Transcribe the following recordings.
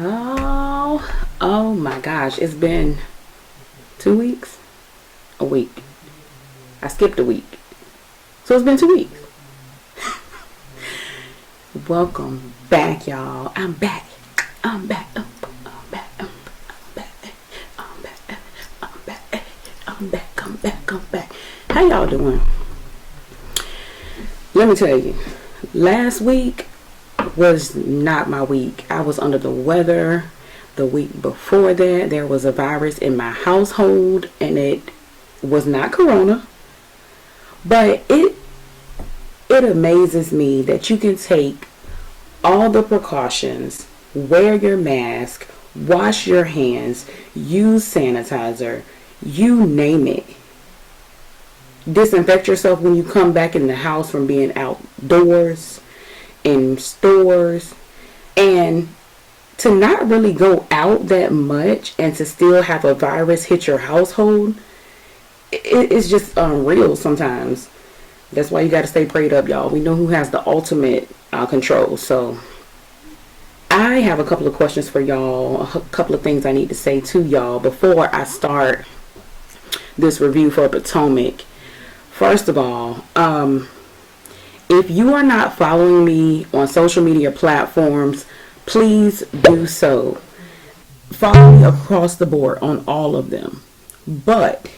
Y'all, oh my gosh, it's been 2 weeks, a week. I skipped a week, so it's been 2 weeks. Welcome back, y'all. I'm back. I'm back. I'm back. I'm back. I'm back. I'm back. I'm back. I'm back. I'm back. How y'all doing? Let me tell you, last week was not my week. I was under the weather. The week before that, there was a virus in my household, and it was not corona. But it amazes me that you can take all the precautions, wear your mask, wash your hands, use sanitizer, you name it. Disinfect yourself when you come back in the house from being outdoors, in stores, and to not really go out that much and to still have a virus hit your household, it's just unreal sometimes. That's why you got to stay prayed up, y'all. We know who has the ultimate control. So I have a couple of questions for y'all, a couple of things I need to say to y'all before I start this review for Potomac. First of all, if you are not following me on social media platforms, please do so. Follow me across the board on all of them. But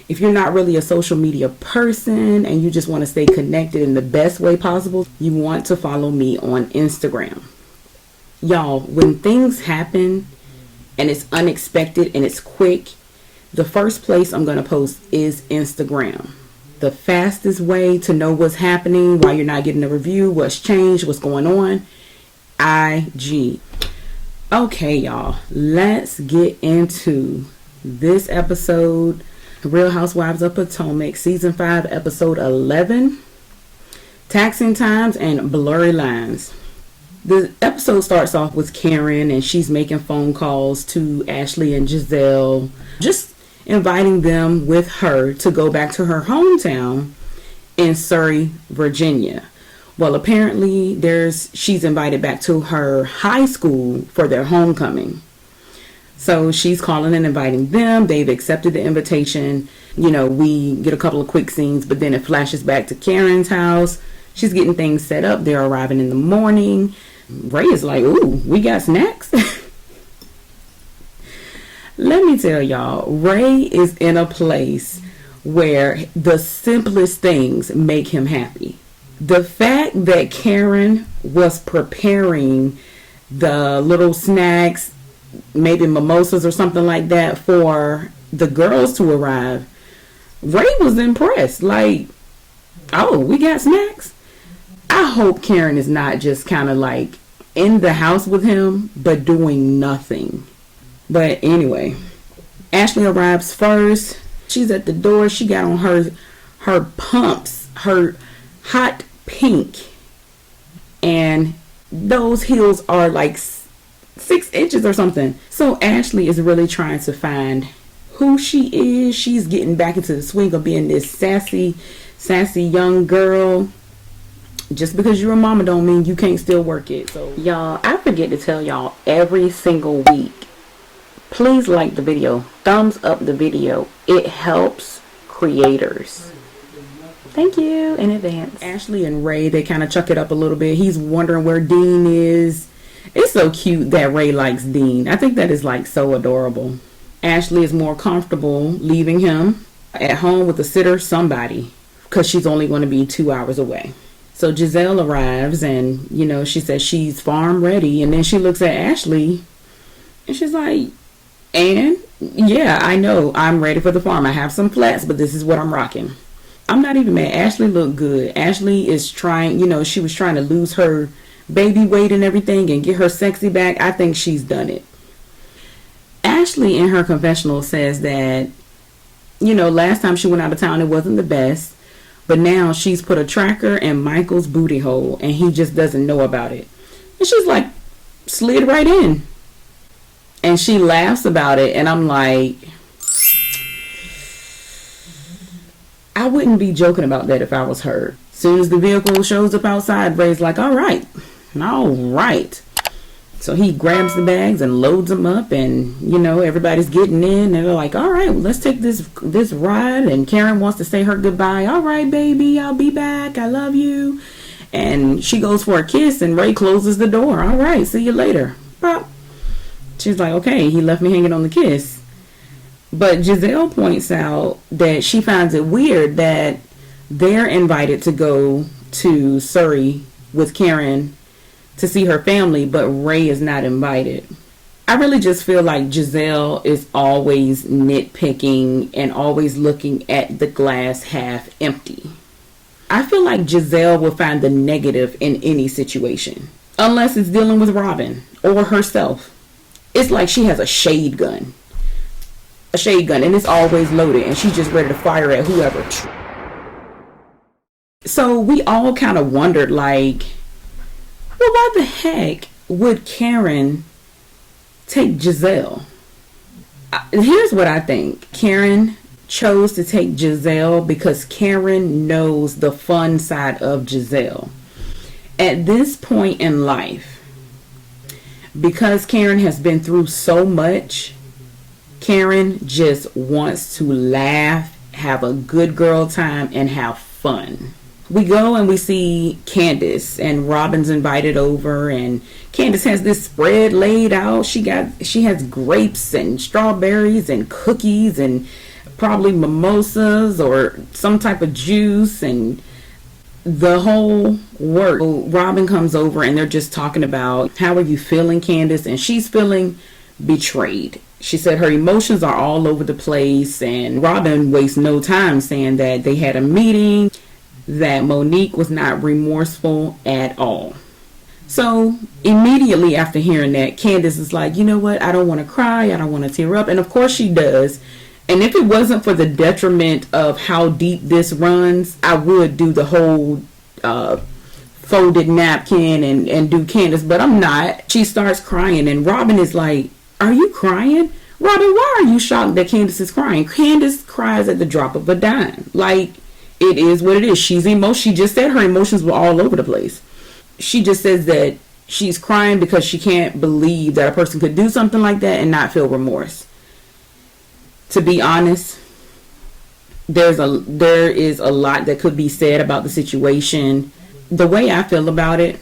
if you're not really a social media person and you just want to stay connected in the best way possible, you want to follow me on Instagram. Y'all, when things happen and it's unexpected and it's quick, the first place I'm going to post is Instagram. The fastest way to know what's happening, why you're not getting a review, what's changed, what's going on, IG. Okay, y'all, let's get into this episode. Real Housewives of Potomac, Season 5, Episode 11, Taxing Times and Blurry Lines. The episode starts off with Karen, and she's making phone calls to Ashley and Gizelle, just inviting them with her to go back to her hometown in Surrey, Virginia. Well, apparently she's invited back to her high school for their homecoming. So she's calling and inviting them. They've accepted the invitation. You know, we get a couple of quick scenes, but then it flashes back to Karen's house. She's getting things set up. They're arriving in the morning. Ray is like, ooh, we got snacks. Let me tell y'all, Ray is in a place where the simplest things make him happy. The fact that Karen was preparing the little snacks, maybe mimosas or something like that, for the girls to arrive, Ray was impressed. Like, oh, we got snacks? I hope Karen is not just kind of like in the house with him, but doing nothing. But anyway, Ashley arrives first. She's at the door. She got on her pumps, her hot pink, and those heels are like 6 inches or something. So Ashley is really trying to find who she is. She's getting back into the swing of being this sassy young girl. Just because you're a mama don't mean you can't still work it. So y'all, I forget to tell y'all every single week, please like the video, thumbs up the video. It helps creators. Thank you in advance. Ashley and Ray, they kind of chuck it up a little bit. He's wondering where Dean is. It's so cute that Ray likes Dean. I think that is like so adorable. Ashley is more comfortable leaving him at home with a sitter, somebody, because she's only going to be 2 hours away. So Gizelle arrives, and you know, she says she's farm ready, and then she looks at Ashley and she's like, and yeah, I know I'm ready for the farm. I have some flats, but this is what I'm rocking. I'm not even mad. Ashley looked good. Ashley is trying, you know, she was trying to lose her baby weight and everything and get her sexy back. I think she's done it. Ashley in her confessional says that, you know, last time she went out of town, it wasn't the best, but now she's put a tracker in Michael's booty hole and he just doesn't know about it. And she's like, slid right in. And she laughs about it, and I'm like, I wouldn't be joking about that if I was her. As soon as the vehicle shows up outside, Ray's like, all right. So he grabs the bags and loads them up, and everybody's getting in, and they're like, all right, well, let's take this ride. And Karen wants to say her goodbye. All right, baby, I'll be back, I love you. And she goes for a kiss, and Ray closes the door. All right, see you later. Pop. She's like, okay, he left me hanging on the kiss. But Gizelle points out that she finds it weird that they're invited to go to Surrey with Karen to see her family, but Ray is not invited. I really just feel like Gizelle is always nitpicking and always looking at the glass half empty. I feel like Gizelle will find the negative in any situation, unless it's dealing with Robyn or herself. It's like she has a shade gun, and it's always loaded, and she's just ready to fire at whoever. So we all kind of wondered, like, well, why the heck would Karen take Gizelle? Here's what I think. Karen chose to take Gizelle because Karen knows the fun side of Gizelle. At this point in life, because Karen has been through so much, Karen just wants to laugh, have a good girl time, and have fun. We go and we see Candiace, and Robyn's invited over, and Candiace has this spread laid out. She has grapes and strawberries and cookies and probably mimosas or some type of juice and the whole work. So Robyn comes over, and they're just talking about, how are you feeling, Candiace? And she's feeling betrayed. She said her emotions are all over the place, and Robyn wastes no time saying that they had a meeting, that Monique was not remorseful at all. So immediately after hearing that, Candiace is like, you know what? I don't want to cry. I don't want to tear up. And of course she does. And if it wasn't for the detriment of how deep this runs, I would do the whole folded napkin and do Candiace, but I'm not. She starts crying, and Robyn is like, are you crying? Robyn, why are you shocked that Candiace is crying? Candiace cries at the drop of a dime. Like, it is what it is. She just said her emotions were all over the place. She just says that she's crying because she can't believe that a person could do something like that and not feel remorse. To be honest, there is a lot that could be said about the situation. The way I feel about it,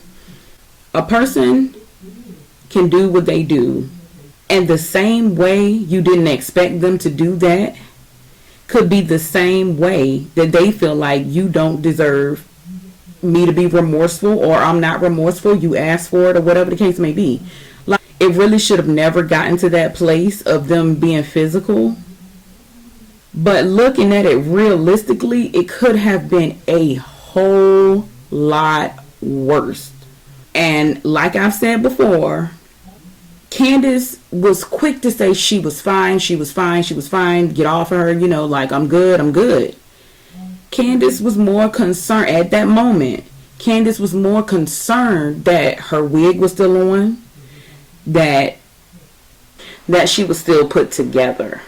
a person can do what they do, and the same way you didn't expect them to do that could be the same way that they feel like you don't deserve me to be remorseful, or I'm not remorseful, you asked for it, or whatever the case may be. Like, it really should have never gotten to that place of them being physical. But looking at it realistically, it could have been a whole lot worse. And like I've said before, Candiace was quick to say she was fine, get off of her, like, I'm good. Candiace was more concerned at that moment. Candiace was more concerned that her wig was still on, that she was still put together.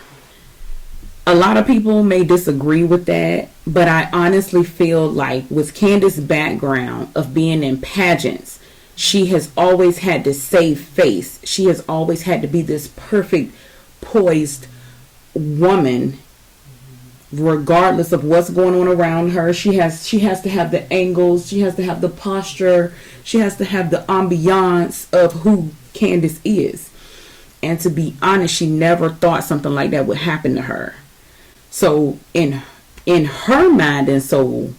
A lot of people may disagree with that, but I honestly feel like with Candiace's background of being in pageants, she has always had to save face. She has always had to be this perfect, poised woman, regardless of what's going on around her. She has to have the angles. She has to have the posture. She has to have the ambiance of who Candiace is. And to be honest, she never thought something like that would happen to her. So in her mind and soul,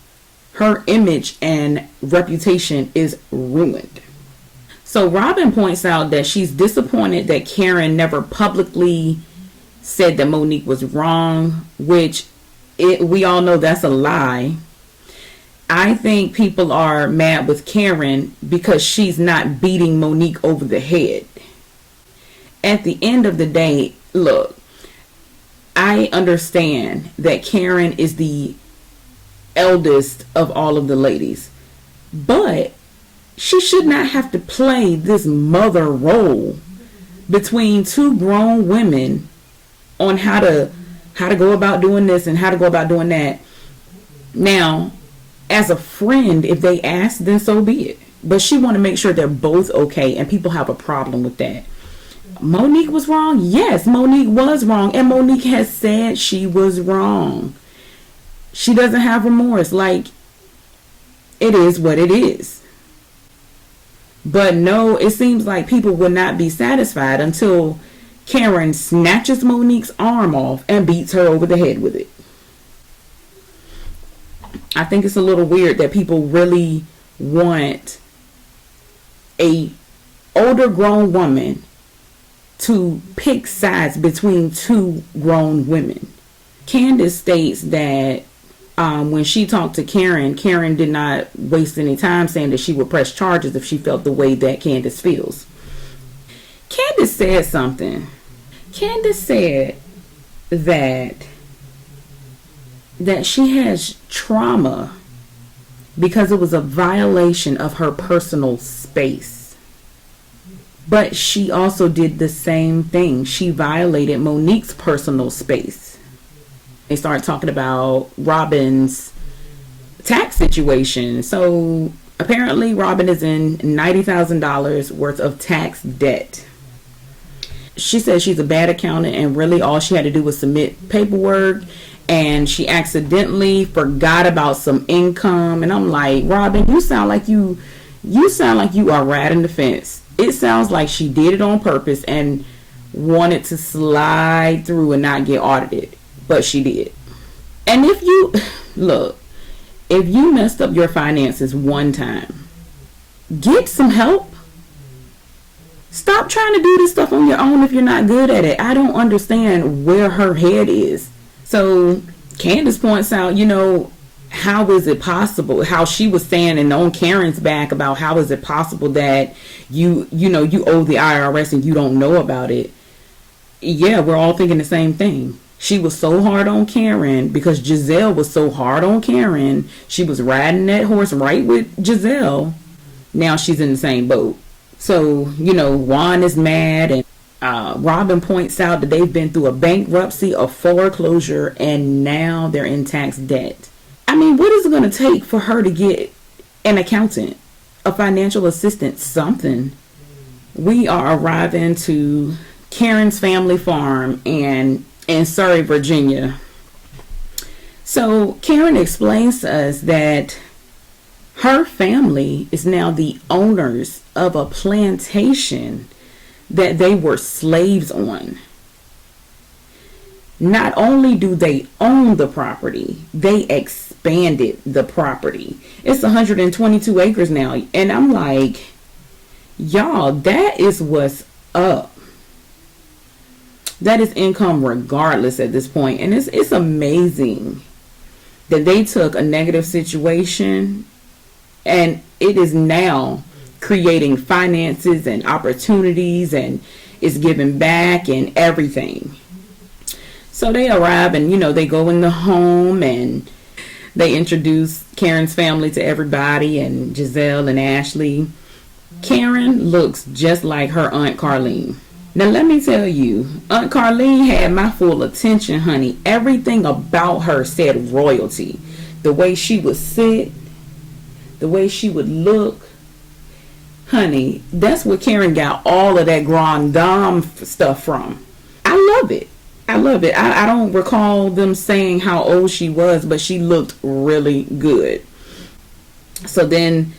her image and reputation is ruined. So Robyn points out that she's disappointed that Karen never publicly said that Monique was wrong, which we all know that's a lie. I think people are mad with Karen because she's not beating Monique over the head. At the end of the day, look, I understand that Karen is the eldest of all of the ladies, but she should not have to play this mother role between two grown women on how to go about doing this and how to go about doing that. Now, as a friend, if they ask, then so be it. but she want to make sure they're both okay, and people have a problem with that. Monique was wrong. Yes, Monique was wrong, and Monique has said she was wrong. She doesn't have remorse. Like, it is what it is. But no, it seems like people will not be satisfied until Karen snatches Monique's arm off and beats her over the head with it. I think it's a little weird that people really want a older grown woman to pick sides between two grown women. Candiace states that when she talked to Karen, Karen did not waste any time saying that she would press charges if she felt the way that Candiace feels. Candiace said something. Candiace said that she has trauma because it was a violation of her personal space. But she also did the same thing. She violated Monique's personal space. They started talking about Robyn's tax situation. So apparently Robyn is in $90,000 worth of tax debt. She says she's a bad accountant, and really all she had to do was submit paperwork, and she accidentally forgot about some income. And I'm like, Robyn, you sound like you are riding the fence. It sounds like she did it on purpose and wanted to slide through and not get audited. But she did. And if you messed up your finances one time, get some help. Stop trying to do this stuff on your own if you're not good at it. I don't understand where her head is. So Candiace points out, how is it possible? How she was saying and on Karen's back about how is it possible that you owe the IRS and you don't know about it. Yeah, we're all thinking the same thing. She was so hard on Karen because Gizelle was so hard on Karen. She was riding that horse right with Gizelle. Now she's in the same boat. So, Juan is mad, and Robyn points out that they've been through a bankruptcy, a foreclosure, and now they're in tax debt. I mean, what is it going to take for her to get an accountant, a financial assistant, something? We are arriving to Karen's family farm in Surrey, Virginia. So Karen explains to us that her family is now the owners of a plantation that they were slaves on. Not only do they own the property, they expanded the property. It's 122 acres now. And I'm like, y'all, that is what's up. That is income regardless at this point. And it's amazing that they took a negative situation and it is now creating finances and opportunities, and it's giving back and everything. So they arrive and, they go in the home and they introduce Karen's family to everybody, and Gizelle and Ashley. Karen looks just like her Aunt Carlene. Now let me tell you, Aunt Carlene had my full attention, honey. Everything about her said royalty. The way she would sit, the way she would look. Honey, that's where Karen got all of that Grande Dame stuff from. I love it. I don't recall them saying how old she was, but she looked really good. So then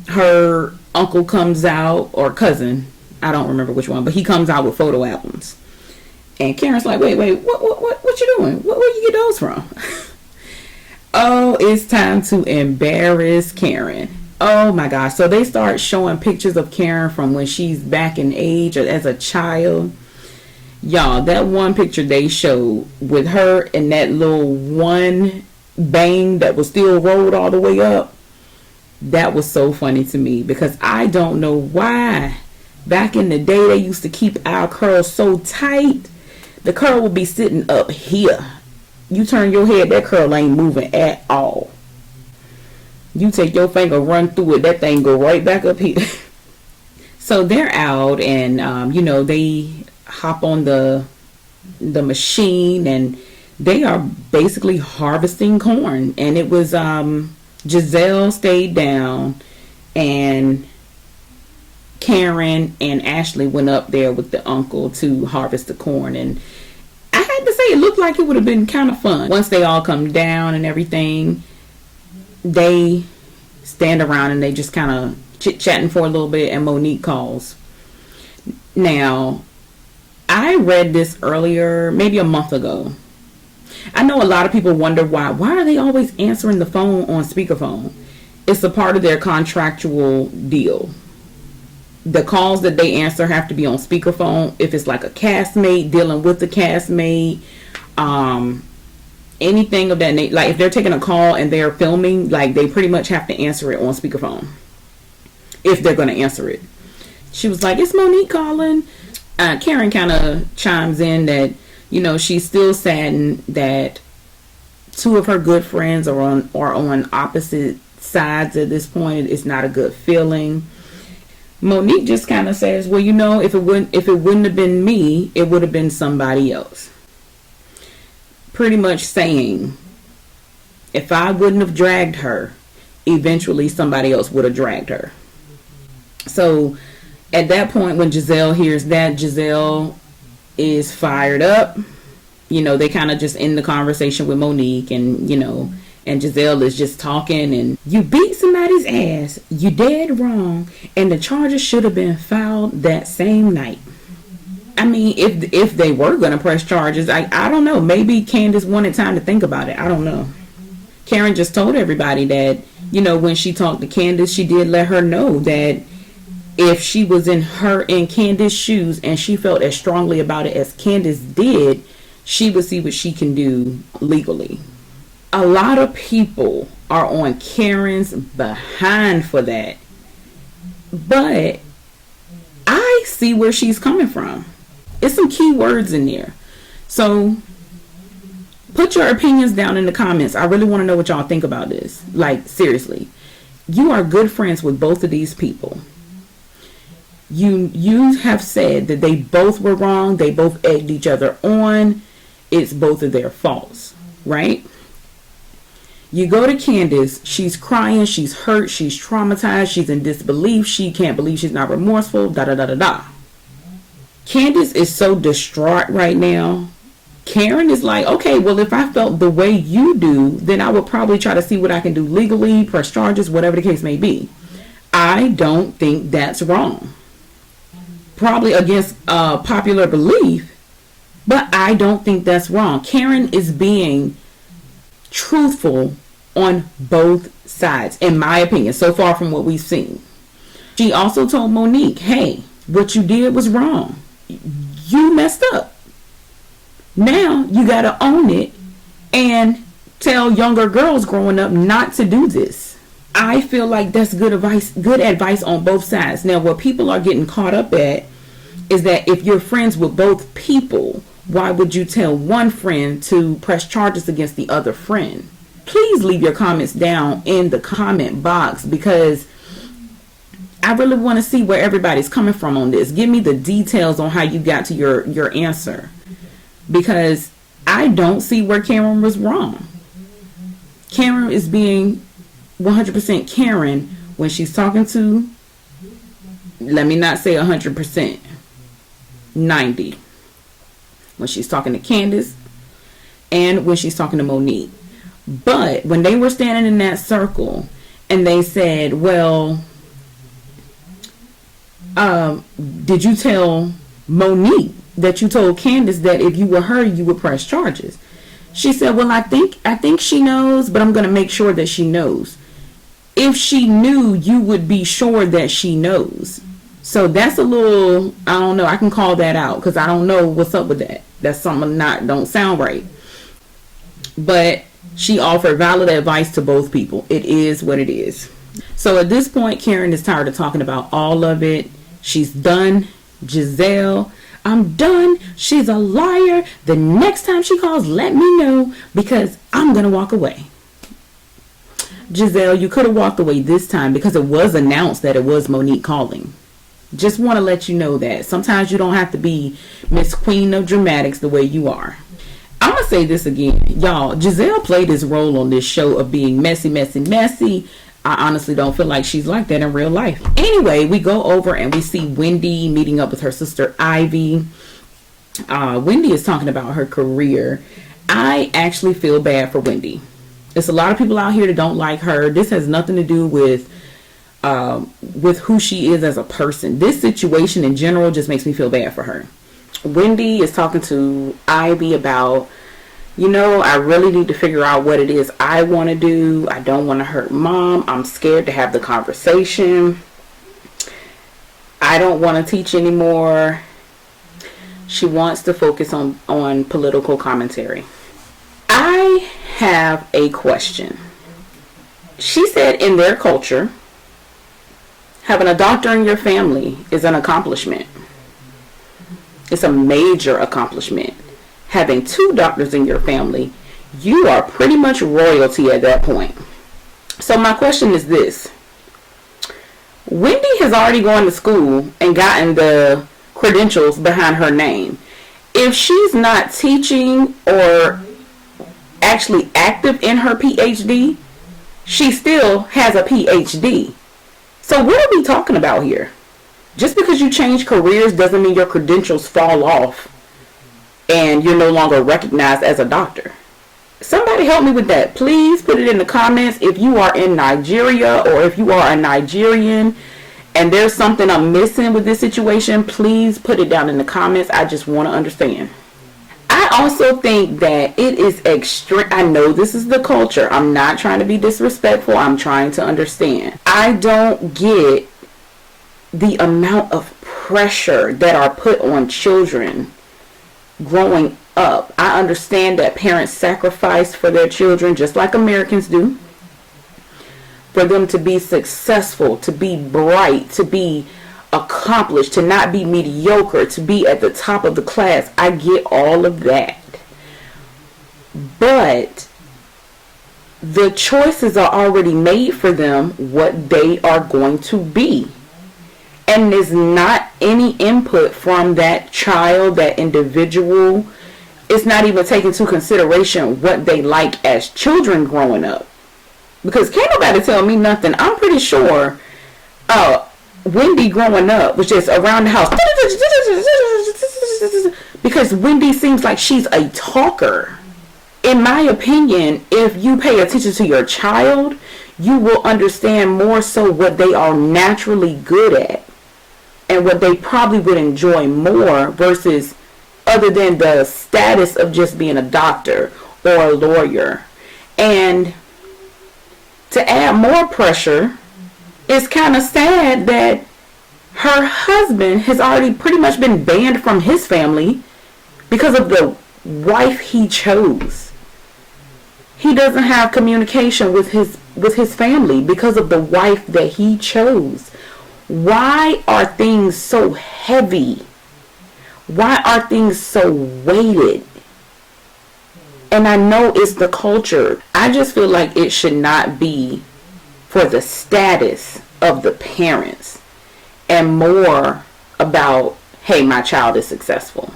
her uncle comes out, or cousin, I don't remember which one, but he comes out with photo albums. And Karen's like, wait, what you doing? Where you get those from? Oh, it's time to embarrass Karen. Oh my gosh. So they start showing pictures of Karen from when she's back in age or as a child. Y'all, that one picture they showed with her and that little one bang that was still rolled all the way up, that was so funny to me, because I don't know why. Back in the day, they used to keep our curls so tight. The curl would be sitting up here. You turn your head, that curl ain't moving at all. You take your finger, run through it, that thing go right back up here. So they're out and, they hop on the machine and they are basically harvesting corn. And it was, Gizelle stayed down. and Karen and Ashley went up there with the uncle to harvest the corn. And I had to say, it looked like it would have been kind of fun. Once they all come down and everything, they stand around and they just kind of chit-chatting for a little bit, and Monique calls. Now, I read this earlier, maybe a month ago. I know a lot of people wonder why are they always answering the phone on speakerphone? It's a part of their contractual deal. The calls that they answer have to be on speakerphone. If it's like a castmate dealing with the castmate, anything of that nature, like if they're taking a call and they're filming, like they pretty much have to answer it on speakerphone if they're going to answer it. She was like, "It's Monique calling." Karen kind of chimes in that, you know, she's still saddened that two of her good friends are on opposite sides at this point. It's not a good feeling. Monique just kind of says, "Well, you know, if it wouldn't have been me, it would have been somebody else." Pretty much saying, if I wouldn't have dragged her, eventually somebody else would have dragged her. So at that point, when Gizelle hears that, Gizelle is fired up. You know, they kind of just end the conversation with Monique, and, you know, and Gizelle is just talking, and you beat somebody's ass, you dead wrong, and the charges should have been filed that same night. I mean, if they were going to press charges, I don't know. Maybe Candiace wanted time to think about it. I don't know. Karen just told everybody that, you know, when she talked to Candiace, she did let her know that if she was in Candiace's shoes and she felt as strongly about it as Candiace did, she would see what she can do legally. A lot of people are on Karen's behind for that, but I see where she's coming from. It's some key words in there. So put your opinions down in the comments. I really want to know what y'all think about this. Like, seriously, you are good friends with both of these people. You have said that they both were wrong. They both egged each other on. It's both of their faults, right? You go to Candiace. She's crying. She's hurt. She's traumatized. She's in disbelief. She can't believe she's not remorseful. Da da da da da. Candiace is so distraught right now. Karen is like, okay, well, if I felt the way you do, then I would probably try to see what I can do legally, press charges, whatever the case may be. I don't think that's wrong. Probably against popular belief, but I don't think that's wrong. Karen is being truthful on both sides, in my opinion, so far from what we've seen. She also told Monique, hey, what you did was wrong. You messed up. Now you got to own it and tell younger girls growing up not to do this. I feel like that's good advice on both sides. Now, what people are getting caught up at is that if you're friends with both people, why would you tell one friend to press charges against the other friend? Please leave your comments down in the comment box, because I really want to see where everybody's coming from on this. Give me the details on how you got to your answer, because I don't see where Karen was wrong. Karen is being 100% Karen when she's talking to, let me not say 100%, 90. When she's talking to Candiace and when she's talking to Monique. But when they were standing in that circle and they said, well, did you tell Monique that you told Candiace that if you were her, you would press charges? She said, well, I think she knows, but I'm going to make sure that she knows. If she knew, you would be sure that she knows. So that's a little, I don't know, I can call that out because I don't know what's up with that. That's something don't sound right. But she offered valid advice to both people. It is what it is. So at this point, Karen is tired of talking about all of it. She's done. Gizelle, I'm done. She's a liar. The next time she calls, let me know, because I'm going to walk away. Gizelle, you could have walked away this time because it was announced that it was Monique calling. Just want to let you know that. Sometimes you don't have to be Miss Queen of Dramatics the way you are. I'm going to say this again. Y'all, Gizelle played this role on this show of being messy, messy, messy. I honestly don't feel like she's like that in real life. Anyway, we go over and we see Wendy meeting up with her sister Ivy. Wendy is talking about her career. I actually feel bad for Wendy. There's a lot of people out here that don't like her. This has nothing to do with who she is as a person. This situation in general just makes me feel bad for her. Wendy is talking to Ivy about, I really need to figure out what it is I want to do. I don't want to hurt Mom. I'm scared to have the conversation. I don't want to teach anymore. She wants to focus on political commentary. I have a question. She said in their culture, having a doctor in your family is an accomplishment. It's a major accomplishment. Having 2 doctors in your family, you are pretty much royalty at that point. So my question is this. Wendy has already gone to school and gotten the credentials behind her name. If she's not teaching or actually active in her PhD, she still has a PhD. So what are we talking about here? Just because you change careers doesn't mean your credentials fall off and you're no longer recognized as a doctor. Somebody help me with that. Please put it in the comments if you are in Nigeria or if you are a Nigerian and there's something I'm missing with this situation. Please put it down in the comments. I just want to understand. I also think that it is extreme. I know this is the culture. I'm not trying to be disrespectful. I'm trying to understand. I don't get the amount of pressure that are put on children growing up. I understand that parents sacrifice for their children just like Americans do. For them to be successful, to be bright, to be accomplished, to not be mediocre, to be at the top of the class. I get all of that. But the choices are already made for them what they are going to be. And there's not any input from that child, that individual. It's not even taking into consideration what they like as children growing up. Because can't nobody tell me nothing. I'm pretty sure Wendy growing up was just around the house. Because Wendy seems like she's a talker. In my opinion, if you pay attention to your child, you will understand more so what they are naturally good at. And what they probably would enjoy more versus other than the status of just being a doctor or a lawyer. And to add more pressure, it's kind of sad that her husband has already pretty much been banned from his family because of the wife he chose. He doesn't have communication with his family because of the wife that he chose. Why are things so heavy? Why are things so weighted? And I know it's the culture. I just feel like it should not be for the status of the parents and more about, hey, my child is successful.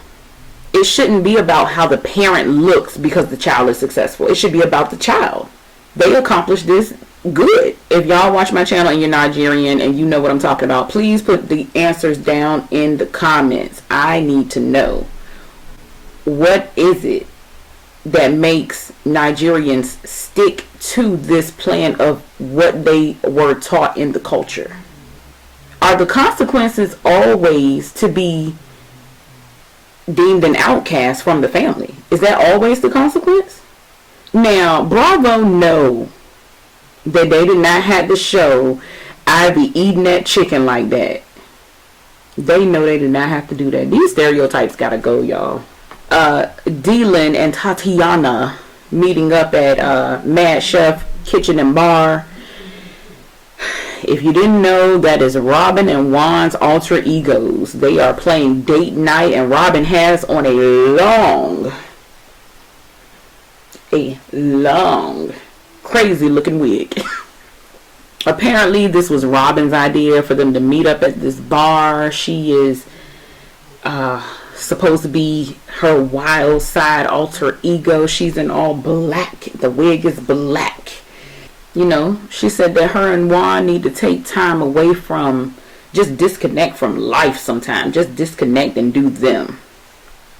It shouldn't be about how the parent looks because the child is successful. It should be about the child. They accomplished this good. If y'all watch my channel and you're Nigerian and you know what I'm talking about, please put the answers down in the comments. I need to know. What is it that makes Nigerians stick to this plan of what they were taught in the culture? Are the consequences always to be deemed an outcast from the family? Is that always the consequence? Now, Bravo know that they did not have to show Ivy eating that chicken like that. They know they did not have to do that. These stereotypes gotta go, y'all. Dylan and Tatiana meeting up at Mad Chef Kitchen and Bar. If you didn't know, that is Robyn and Juan's alter egos. They are playing date night, and Robyn has on a long, crazy looking wig. Apparently, this was Robyn's idea for them to meet up at this bar. She is supposed to be her wild side alter ego. She's in all black. The wig is black. She said that her and Juan need to take time away from, just disconnect from life sometime. Just disconnect and do them.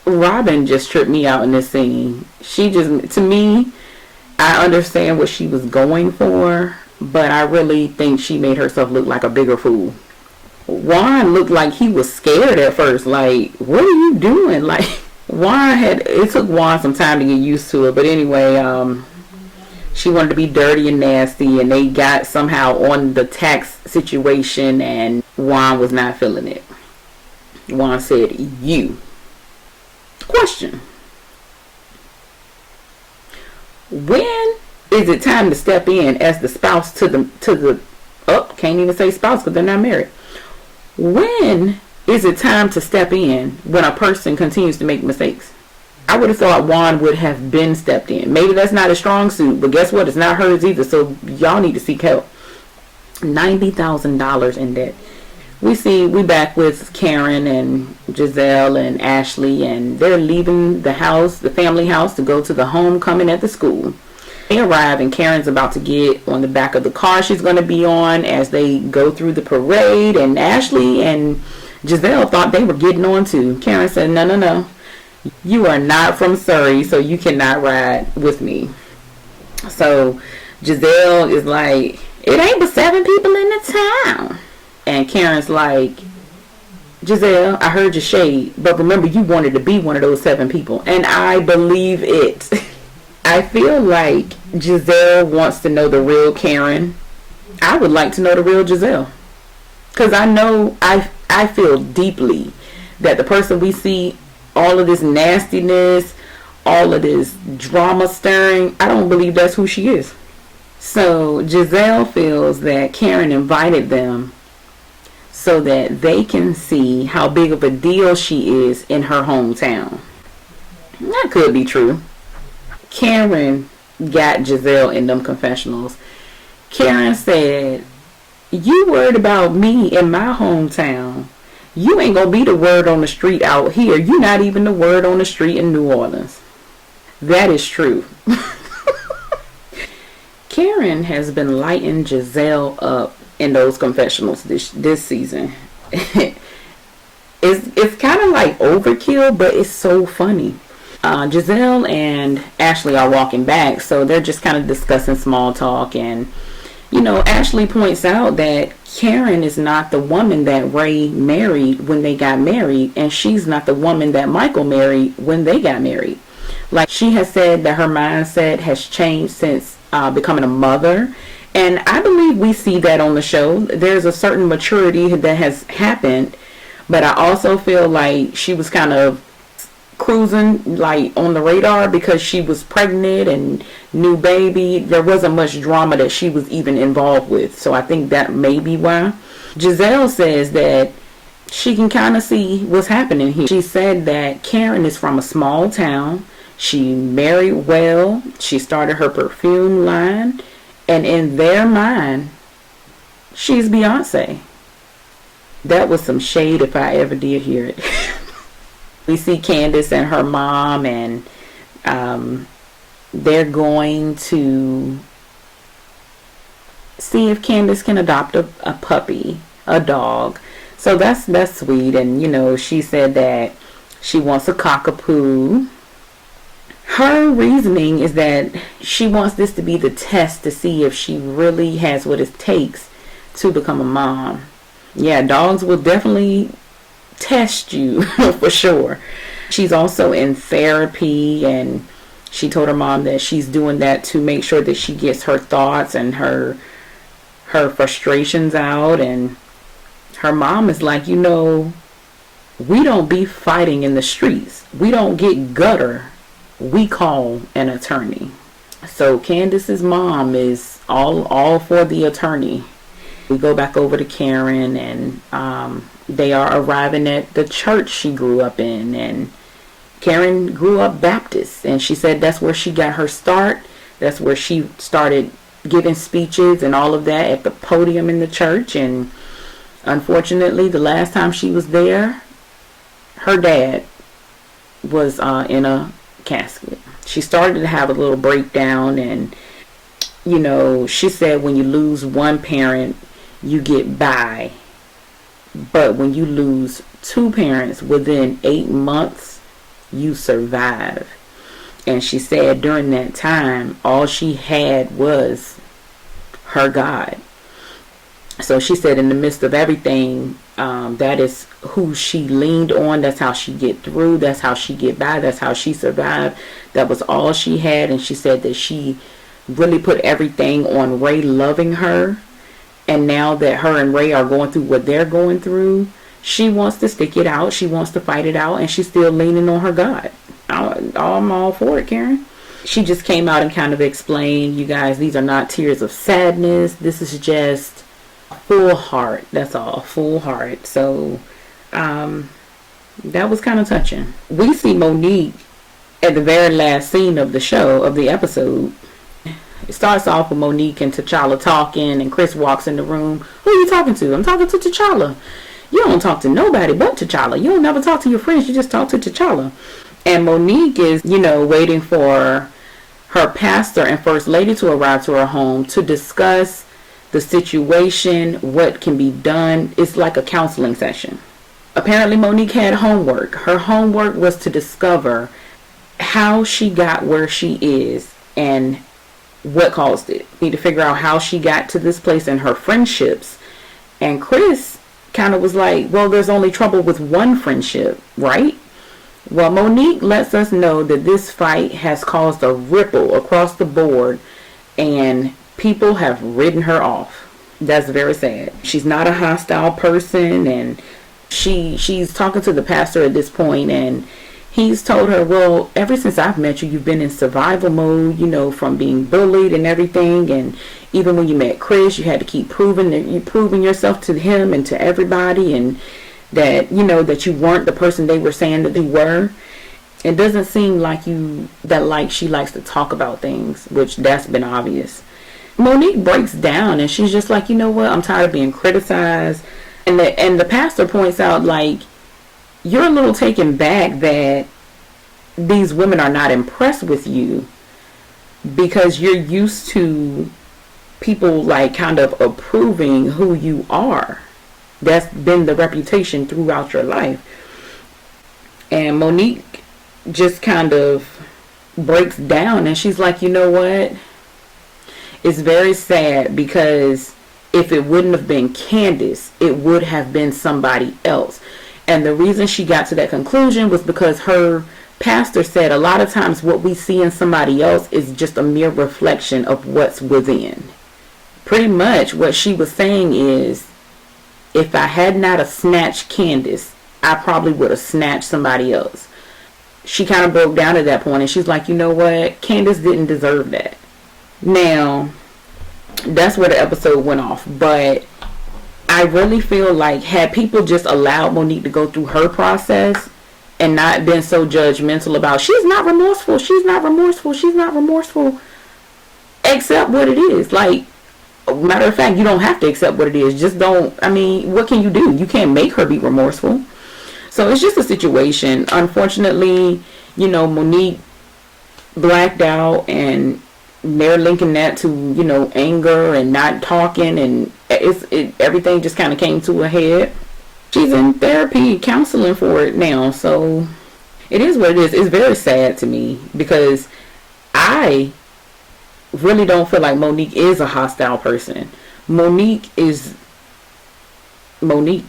Robyn just tripped me out in this scene. To me, I understand what she was going for, but I really think she made herself look like a bigger fool. Juan looked like he was scared at first. Like, what are you doing? Like, it took Juan some time to get used to it. But anyway, she wanted to be dirty and nasty, and they got somehow on the tax situation, and Juan was not feeling it. Juan said, "You." Question: when is it time to step in as the spouse to the can't even say spouse because they're not married. When is it time to step in when a person continues to make mistakes? I would have thought Juan would have been stepped in. Maybe that's not a strong suit, but guess what? It's not hers either, so y'all need to seek help. $90,000 in debt. We back with Karen and Gizelle and Ashley, and they're leaving the house, the family house, to go to the homecoming at the school. They arrive, and Karen's about to get on the back of the car she's going to be on as they go through the parade, and Ashley and Gizelle thought they were getting on too. Karen said, no. You are not from Surrey, so you cannot ride with me. So Gizelle is like, it ain't but 7 people in the town. And Karen's like, Gizelle, I heard your shade, but remember you wanted to be one of those 7 people. And I believe it. I feel like Gizelle wants to know the real Karen. I would like to know the real Gizelle. Because I feel deeply that the person we see, all of this nastiness, all of this drama stirring, I don't believe that's who she is. So Gizelle feels that Karen invited them so that they can see how big of a deal she is in her hometown. That could be true. Karen got Gizelle in them confessionals. Karen said, you worried about me in my hometown. You ain't gonna be the word on the street out here. You're not even the word on the street in New Orleans. That is true. Karen has been lighting Gizelle up in those confessionals this season. It's kind of like overkill, but it's so funny. Gizelle and Ashley are walking back, so they're just kind of discussing small talk, and Ashley points out that Karen is not the woman that Ray married when they got married, and she's not the woman that Michael married when they got married. Like, she has said that her mindset has changed since becoming a mother, and I believe we see that on the show. There's a certain maturity that has happened, but I also feel like she was kind of cruising like on the radar because she was pregnant and new baby. There wasn't much drama that she was even involved with, so I think that may be why. Gizelle says that she can kind of see what's happening here. She said that Karen is from a small town. She married well. She started her perfume line, and in their mind, she's Beyonce. That was some shade if I ever did hear it. We see Candiace and her mom, and they're going to see if Candiace can adopt a puppy, a dog. So that's sweet. And she said that she wants a cockapoo. Her reasoning is that she wants this to be the test to see if she really has what it takes to become a mom. Yeah, dogs will definitely test you for sure. She's also in therapy, and she told her mom that she's doing that to make sure that she gets her thoughts and her frustrations out. And her mom is like, we don't be fighting in the streets. We don't get gutter. We call an attorney. So Candiace's mom is all for the attorney. We go back over to Karen, and they are arriving at the church she grew up in, and Karen grew up Baptist, and she said that's where she got her start. That's where she started giving speeches and all of that at the podium in the church. And unfortunately, the last time she was there, her dad was in a casket. She started to have a little breakdown, and you know, she said when you lose one parent, you get by. But when you lose two parents within 8 months, you survive. And she said during that time, all she had was her God. So she said in the midst of everything, that is who she leaned on. That's how she get through. That's how she get by. That's how she survived. That was all she had. And she said that she really put everything on Ray loving her. And now that her and Ray are going through what they're going through, she wants to stick it out. She wants to fight it out. And she's still leaning on her God. I'm all for it, Karen. She just came out and kind of explained, you guys, these are not tears of sadness. This is just full heart. That's all. Full heart. So that was kind of touching. We see Monique at the very last scene of the show, of the episode. It starts off with Monique and T'Challa talking, and Chris walks in the room. Who are you talking to? I'm talking to T'Challa. You don't talk to nobody but T'Challa. You don't never talk to your friends. You just talk to T'Challa. And Monique is, you know, waiting for her pastor and first lady to arrive to her home to discuss the situation, what can be done. It's like a counseling session. Apparently Monique had homework. Her homework was to discover how she got where she is and what caused it. Need to figure out how she got to this place in her friendships. And Chris kind of was like, well, there's only trouble with one friendship, right? Well, Monique lets us know that this fight has caused a ripple across the board and people have written her off. That's very sad. She's not a hostile person, and she's talking to the pastor at this point, and he's told her, well, ever since I've met you, you've been in survival mode, you know, from being bullied and everything. And even when you met Chris, you had to keep proving yourself to him and to everybody, and that, you know, that you weren't the person they were saying that you were. It doesn't seem like she likes to talk about things, which that's been obvious. Monique breaks down and she's just like, you know what, I'm tired of being criticized. And the pastor points out, like, you're a little taken back that these women are not impressed with you because you're used to people like kind of approving who you are. That's been the reputation throughout your life. And Monique just kind of breaks down and she's like, you know what? It's very sad because if it wouldn't have been Candiace, it would have been somebody else. And the reason she got to that conclusion was because her pastor said a lot of times what we see in somebody else is just a mere reflection of what's within. Pretty much what she was saying is, if I had not have snatched Candiace, I probably would have snatched somebody else. She kind of broke down at that point and she's like, you know what? Candiace didn't deserve that. Now, that's where the episode went off. But I really feel like had people just allowed Monique to go through her process and not been so judgmental about, she's not remorseful, accept what it is. Like, matter of fact, you don't have to accept what it is. Just don't, I mean, what can you do? You can't make her be remorseful. So it's just a situation. Unfortunately, you know, Monique blacked out and they're linking that to, you know, anger and not talking, and everything just kind of came to a head. She's in therapy, counseling for it now. So it is what it is. It's very sad to me because I really don't feel like Monique is a hostile person. Monique is Monique.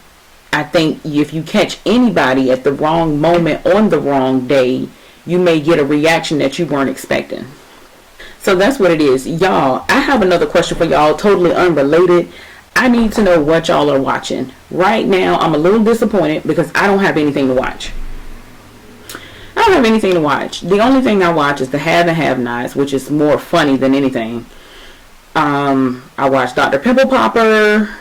I think if you catch anybody at the wrong moment on the wrong day, you may get a reaction that you weren't expecting. So that's what it is. Y'all, I have another question for y'all, totally unrelated. I need to know what y'all are watching. Right now, I'm a little disappointed because I don't have anything to watch. I don't have anything to watch. The only thing I watch is the Have and Have Nots, which is more funny than anything. I watch Dr. Pimple Popper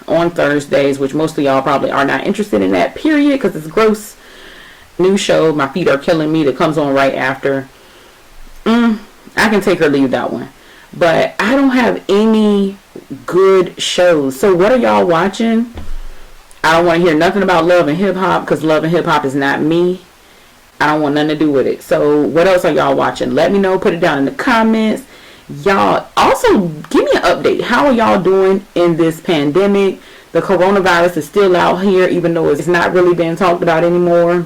on Thursdays, which most of y'all probably are not interested in that, period, because it's gross. New show, My Feet Are Killing Me, that comes on right after. I can take or leave that one. But I don't have any good shows. So what are y'all watching? I don't want to hear nothing about Love and Hip Hop because Love and Hip Hop is not me. I don't want nothing to do with it. So what else are y'all watching? Let me know. Put it down in the comments. Y'all also give me an update. How are y'all doing in this pandemic? The coronavirus is still out here, even though it's not really being talked about anymore.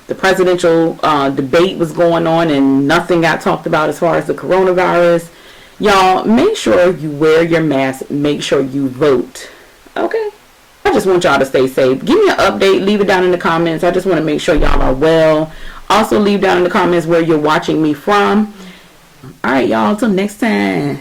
The presidential debate was going on and nothing got talked about as far as the coronavirus. Y'all, make sure you wear your mask. Make sure you vote. Okay? I just want y'all to stay safe. Give me an update. Leave it down in the comments. I just want to make sure y'all are well. Also, leave down in the comments where you're watching me from. Alright, y'all. Till next time.